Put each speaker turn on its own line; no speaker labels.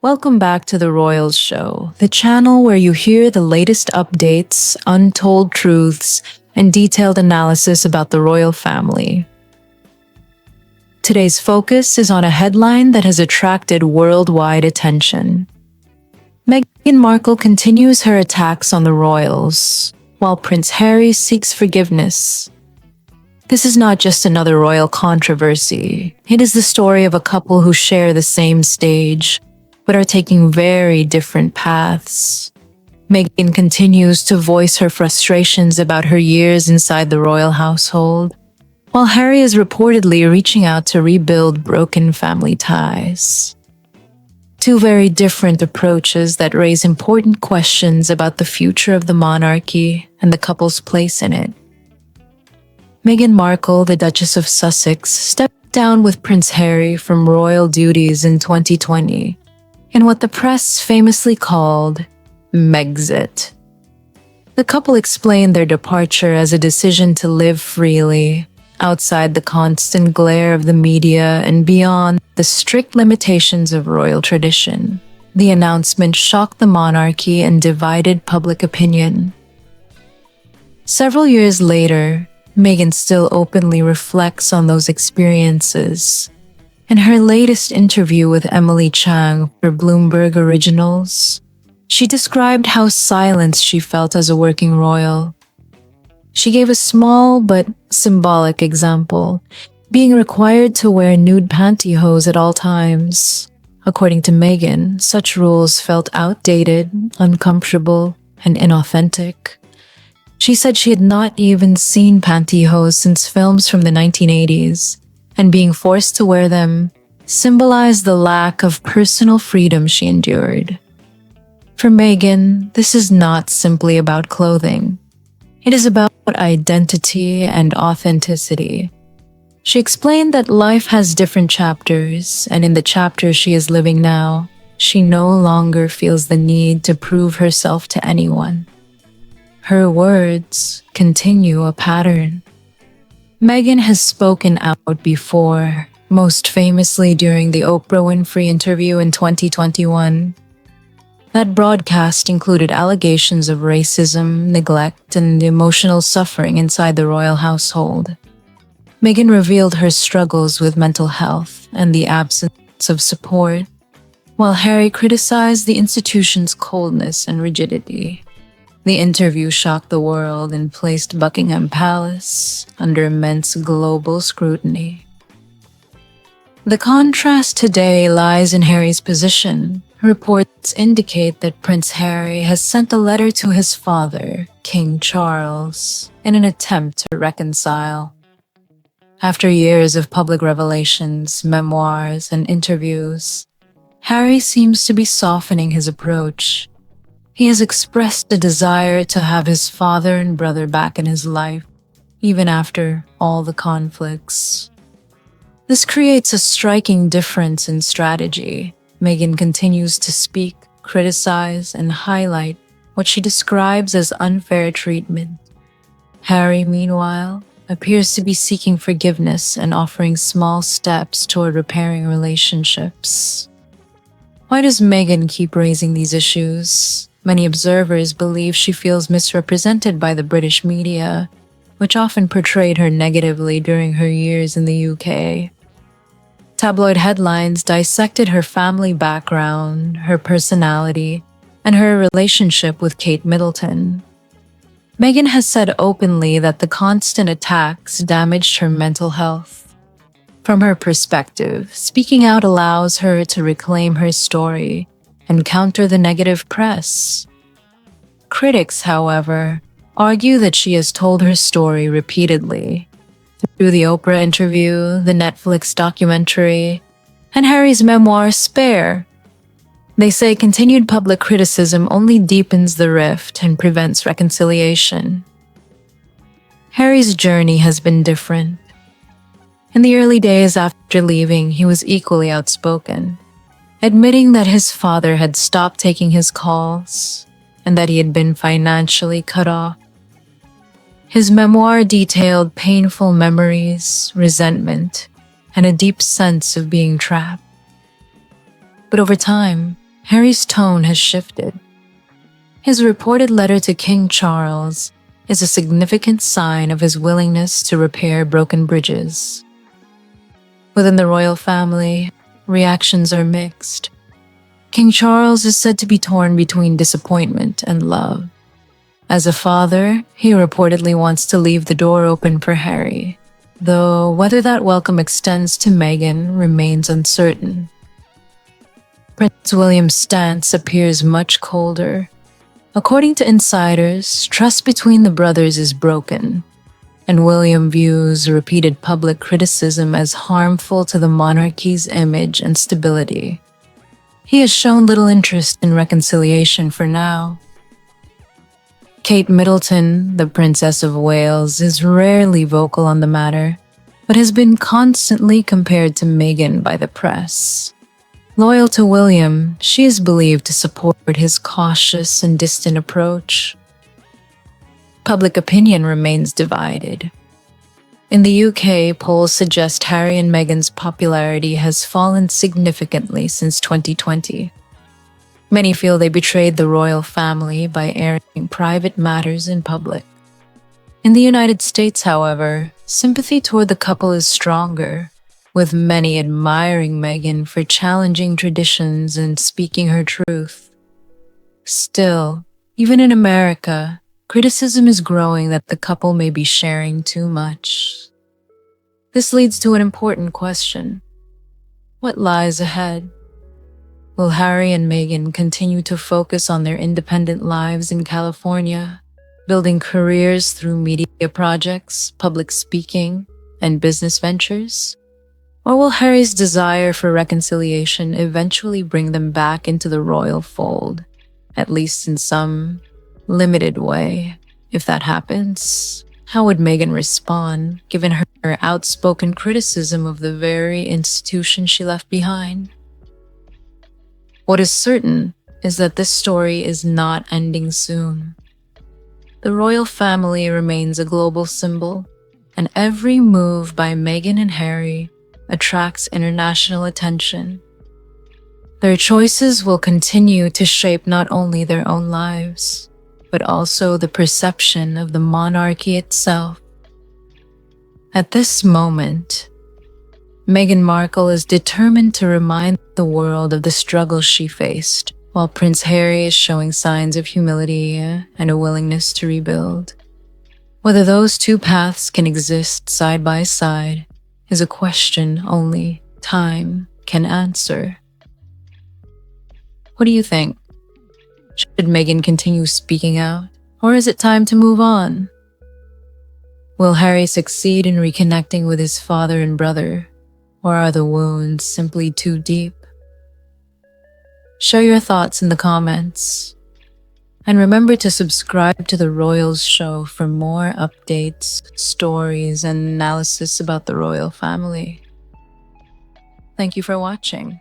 Welcome back to The Royals Show, the channel where you hear the latest updates, untold truths, and detailed analysis about the royal family. Today's focus is on a headline that has attracted worldwide attention. Meghan Markle continues her attacks on the royals, while Prince Harry seeks forgiveness. This is not just another royal controversy. It is the story of a couple who share the same stage, but are taking very different paths. Meghan continues to voice her frustrations about her years inside the royal household, while Harry is reportedly reaching out to rebuild broken family ties. Two very different approaches that raise important questions about the future of the monarchy and the couple's place in it. Meghan Markle, the Duchess of Sussex, stepped down with Prince Harry from royal duties in 2020 in what the press famously called Megxit. The couple explained their departure as a decision to live freely, outside the constant glare of the media and beyond the strict limitations of royal tradition. The announcement shocked the monarchy and divided public opinion. Several years later, Meghan still openly reflects on those experiences. In her latest interview with Emily Chang for Bloomberg Originals, she described how silenced she felt as a working royal. She gave a small but symbolic example, being required to wear nude pantyhose at all times. According to Meghan, such rules felt outdated, uncomfortable, and inauthentic. She said she had not even seen pantyhose since films from the 1980s, and being forced to wear them symbolized the lack of personal freedom she endured. For Meghan, this is not simply about clothing. It is about identity and authenticity. She explained that life has different chapters, and in the chapter she is living now, she no longer feels the need to prove herself to anyone. Her words continue a pattern. Meghan has spoken out before, most famously during the Oprah Winfrey interview in 2021. That broadcast included allegations of racism, neglect, and emotional suffering inside the royal household. Meghan revealed her struggles with mental health and the absence of support, while Harry criticized the institution's coldness and rigidity. The interview shocked the world and placed Buckingham Palace under immense global scrutiny. The contrast today lies in Harry's position. Reports indicate that Prince Harry has sent a letter to his father, King Charles, in an attempt to reconcile. After years of public revelations, memoirs, and interviews, Harry seems to be softening his approach. He has expressed a desire to have his father and brother back in his life, even after all the conflicts. This creates a striking difference in strategy. Meghan continues to speak, criticize, and highlight what she describes as unfair treatment. Harry, meanwhile, appears to be seeking forgiveness and offering small steps toward repairing relationships. Why does Meghan keep raising these issues? Many observers believe she feels misrepresented by the British media, which often portrayed her negatively during her years in the UK. Tabloid headlines dissected her family background, her personality, and her relationship with Kate Middleton. Meghan has said openly that the constant attacks damaged her mental health. From her perspective, speaking out allows her to reclaim her story and counter the negative press. Critics, however, argue that she has told her story repeatedly, through the Oprah interview, the Netflix documentary, and Harry's memoir, Spare. They say continued public criticism only deepens the rift and prevents reconciliation. Harry's journey has been different. In the early days after leaving, he was equally outspoken, admitting that his father had stopped taking his calls and that he had been financially cut off. His memoir detailed painful memories, resentment, and a deep sense of being trapped. But over time, Harry's tone has shifted. His reported letter to King Charles is a significant sign of his willingness to repair broken bridges. Within the royal family, reactions are mixed. King Charles is said to be torn between disappointment and love. As a father, he reportedly wants to leave the door open for Harry, though whether that welcome extends to Meghan remains uncertain. Prince William's stance appears much colder. According to insiders, trust between the brothers is broken, and William views repeated public criticism as harmful to the monarchy's image and stability. He has shown little interest in reconciliation for now. Kate Middleton, the Princess of Wales, is rarely vocal on the matter, but has been constantly compared to Meghan by the press. Loyal to William, she is believed to support his cautious and distant approach. Public opinion remains divided. In the UK, polls suggest Harry and Meghan's popularity has fallen significantly since 2020. Many feel they betrayed the royal family by airing private matters in public. In the United States, however, sympathy toward the couple is stronger, with many admiring Meghan for challenging traditions and speaking her truth. Still, even in America, criticism is growing that the couple may be sharing too much. This leads to an important question. What lies ahead? Will Harry and Meghan continue to focus on their independent lives in California, building careers through media projects, public speaking, and business ventures? Or will Harry's desire for reconciliation eventually bring them back into the royal fold, at least in some limited way? If that happens, how would Meghan respond, given her outspoken criticism of the very institution she left behind? What is certain is that this story is not ending soon. The royal family remains a global symbol, and every move by Meghan and Harry attracts international attention. Their choices will continue to shape not only their own lives, but also the perception of the monarchy itself. At this moment, Meghan Markle is determined to remind the world of the struggles she faced, while Prince Harry is showing signs of humility and a willingness to rebuild. Whether those two paths can exist side by side is a question only time can answer. What do you think? Should Meghan continue speaking out, or is it time to move on? Will Harry succeed in reconnecting with his father and brother, or are the wounds simply too deep? Share your thoughts in the comments. And remember to subscribe to the Royals Show for more updates, stories, and analysis about the royal family. Thank you for watching.